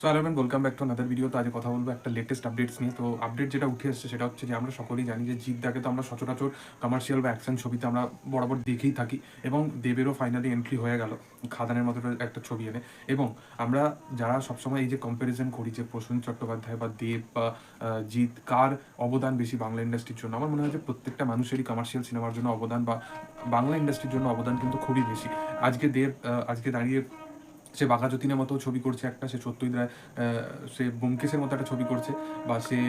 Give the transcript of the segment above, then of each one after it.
So hello everyone, welcome back to another video. তো আজ কথা বলবো একটা লেটেস্ট আপডেটস নিয়ে। তো আপডেট যেটা উঠে এসেছে সেটা হচ্ছে যে আমরা সকলেই জানি যে জিদ্দাকে তো আমরা সচরাচর কমার্শিয়াল বা অ্যাকশন ছবিতে আমরা বরাবর দেখেই থাকি, এবং দেবেরও ফাইনালি এন্ট্রি হয়ে গেল খাদানের মতো একটা ছবি এনে। এবং আমরা যারা সবসময় এই যে কম্প্যারিজন করি যে প্রসেনজিৎ চট্টোপাধ্যায় বা দেব বা জিৎ কার অবদান বেশি বাংলা ইন্ডাস্ট্রির জন্য, আমার মনে হয় যে প্রত্যেকটা মানুষেরই কমার্শিয়াল সিনেমার জন্য অবদান বা বাংলা ইন্ডাস্ট্রির জন্য অবদান কিন্তু খুবই বেশি। আজকে দেব আজকে দাঁড়িয়ে সে বাঘা যতীনের মতো ছবি করছে একটা, সে সত্যজিৎ রায়, সে ব্যোমকেশের মতো একটা ছবি করছে, বা সে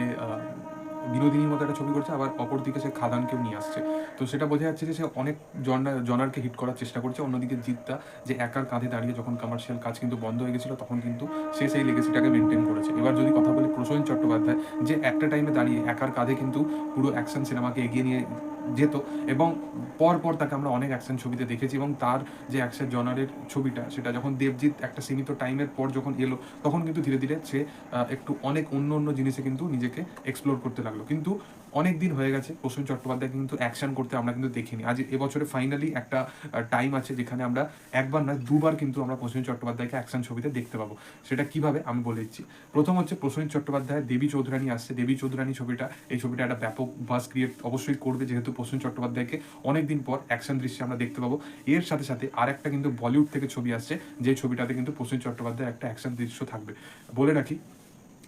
বিনোদিনীর মতো একটা ছবি করছে, আবার অপরদিকে সে খাদানকেও নিয়ে আসছে। তো সেটা বোঝা যাচ্ছে যে সে অনেক জনারকে হিট করার চেষ্টা করছে। অন্যদিকে জিৎটা যে একার কাঁধে দাঁড়িয়ে যখন কমার্শিয়াল কাজ কিন্তু বন্ধ হয়ে গেছিলো, তখন কিন্তু সে সেই লেগেসিটাকে মেনটেন করেছে। এবার যদি কথা বলি প্রসেনজিৎ চট্টোপাধ্যায়, যে একটা টাইমে দাঁড়িয়ে একার কাঁধে কিন্তু পুরো অ্যাকশন সিনেমাকে এগিয়ে নিয়ে যেত, এবং পর তাকে আমরা অনেক অ্যাকশন ছবিতে দেখেছি, এবং তার যে অ্যাকশন জনারের ছবিটা, সেটা যখন দেবজিৎ একটা সীমিত টাইমের পর যখন এলো, তখন কিন্তু ধীরে ধীরে সে একটু অনেক অন্য জিনিসে কিন্তু নিজেকে এক্সপ্লোর করতে লাগলো। কিন্তু অনেক দিন হয়ে গেছে প্রসেনজিৎ চট্টোপাধ্যায় কিন্তু অ্যাকশন করতে আমরা কিন্তু দেখিনি। আজ এবছরে ফাইনালি একটা টাইম আছে যেখানে আমরা একবার নয় দুবার কিন্তু আমরা প্রসেনজিৎ চট্টোপাধ্যায়কে অ্যাকশন ছবিতে দেখতে পাবো। সেটা কিভাবে আমি বলে দিচ্ছি। প্রথম হচ্ছে প্রসেনজিৎ চট্টোপাধ্যায় দেবী চৌধুরানী আসছে। দেবী চৌধুরানী ছবিটা, এই ছবিটা একটা ব্যাপক বাস ক্রিয়েট অবশ্যই করবে, যেহেতু প্রসেনজিৎ চট্টোপাধ্যায়কে অনেকদিন পর অ্যাকশন দৃশ্যে আমরা দেখতে পাবো। এর সাথে সাথে আর একটা কিন্তু বলিউড থেকে ছবি আসছে, যে ছবিটাতে কিন্তু প্রসেনজিৎ চট্টোপাধ্যায়ের একটা অ্যাকশন দৃশ্য থাকবে। বলে রাখি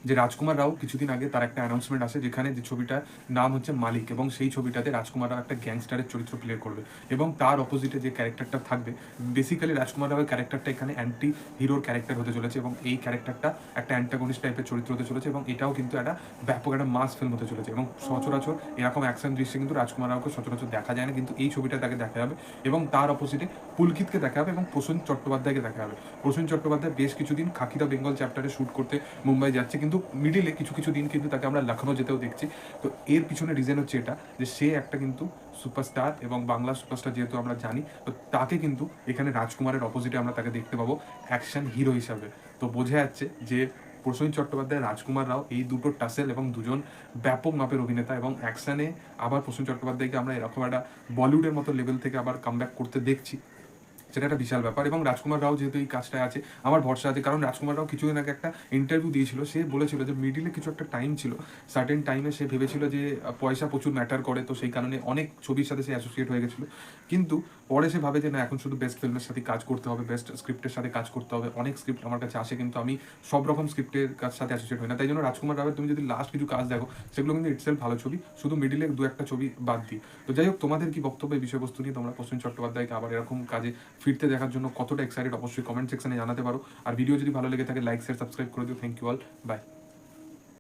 যে রাজকুমার রাও কিছুদিন আগে তার একটা অ্যানাউন্সমেন্ট আসে, যেখানে যে ছবিটার নাম হচ্ছে মালিক, এবং সেই ছবিটাতে রাজকুমার রাও একটা গ্যাংস্টারের চরিত্র প্লে করবে, এবং তার অপোজিটে যে ক্যারেক্টারটা থাকবে, বেসিক্যালি রাজকুমার রাওয়ের ক্যারেক্টারটা এখানে অ্যান্টি হিরোর ক্যারেক্টার হতে চলেছে, এবং এই ক্যারেক্টারটা একটা অ্যান্টাগনিস্ট টাইপের চরিত্র হতে চলেছে, এবং এটাও কিন্তু একটা ব্যাপক একটা মাস ফিল্ম হতে চলেছে। এবং সচরাচর এরকম অ্যাকশন দৃশ্যে কিন্তু রাজকুমার রাওকে সচরাচর দেখা যায় না, কিন্তু এই ছবিটা তাকে দেখা যাবে, এবং তার অপোজিটে পুলকিতকে দেখা হবে, এবং প্রসেনজিৎ চট্টোপাধ্যায়কে দেখা হবে। প্রসেনজিৎ চট্টোপাধ্যায় বেশ কিছুদিন খাকি দ্য বেঙ্গল চ্যাপ্টারে শ্যুট করতে মুম্বাই যাচ্ছে, কিন্তু মিডিলে কিছু দিন কিন্তু তাকে আমরা লখনৌ যেতেও দেখছি। তো এর পিছনে রিজন হচ্ছে এটা, যে সে একটা কিন্তু সুপারস্টার, এবং বাংলা সুপারস্টার যেহেতু আমরা জানি, তো তাকে কিন্তু এখানে রাজকুমারের অপোজিটে আমরা তাকে দেখতে পাবো অ্যাকশন হিরো হিসাবে। তো বোঝা যাচ্ছে যে প্রসেনজিৎ চট্টোপাধ্যায়, রাজকুমার রাও এই দুটো টাসেল, এবং দুজন ব্যাপক মাপের অভিনেতা, এবং অ্যাকশনে আবার প্রসেনজিৎ চট্টোপাধ্যায়কে আমরা এরকম একটা বলিউডের মতো লেভেল থেকে আবার কামব্যাক করতে দেখছি। সেটা একটা বিশাল ব্যাপার। এবং রাজকুমার রাও যেহেতু এই কাজটায় আছে, আমার ভরসা আছে, কারণ রাজকুমার রাও কিছুদিন আগে একটা ইন্টারভিউ দিয়েছিল, সে বলেছিল যে মিডিলে কিছু একটা টাইম ছিল, সার্টেন টাইমে সে ভেবেছিল যে পয়সা প্রচুর ম্যাটার করে, তো সেই কারণে অনেক ছবির সাথে সে অ্যাসোসিয়েট হয়ে গেছিলো। কিন্তু পরে সে ভাবে যে না, এখন শুধু বেস্ট ফিল্মের সাথে কাজ করতে হবে, বেস্ট স্ক্রিপ্টের সাথে কাজ করতে হবে। অনেক স্ক্রিপ্ট আমার কাছে আসে, কিন্তু আমি সব রকম স্ক্রিপ্টের সাথে অ্যাসোসিয়েট হই না। তাই জন্য রাজকুমার রাওয়ের তুমি যদি লাস্ট কিছু কাজ দেখো, সেগুলো কিন্তু ইটসেলফ ভালো ছবি, শুধু মিডিলে দু একটা ছবি বাদ দিই। তো যাই হোক, তোমাদের কি বক্তব্য এই বিষয়বস্তু নিয়ে? তোমরা প্রসেনজিৎ চট্টোপাধ্যায়কে আবার এরকম কাজে ফিরতে দেখার জন্য কতটা এক্সাইটেড, অবশ্যই কমেন্ট সেকশনে জানাতে পারো। আর ভিডিও যদি ভালো লেগে থাকে, লাইক শেয়ার সাবস্ক্রাইব করে দিও। Thank you all, by.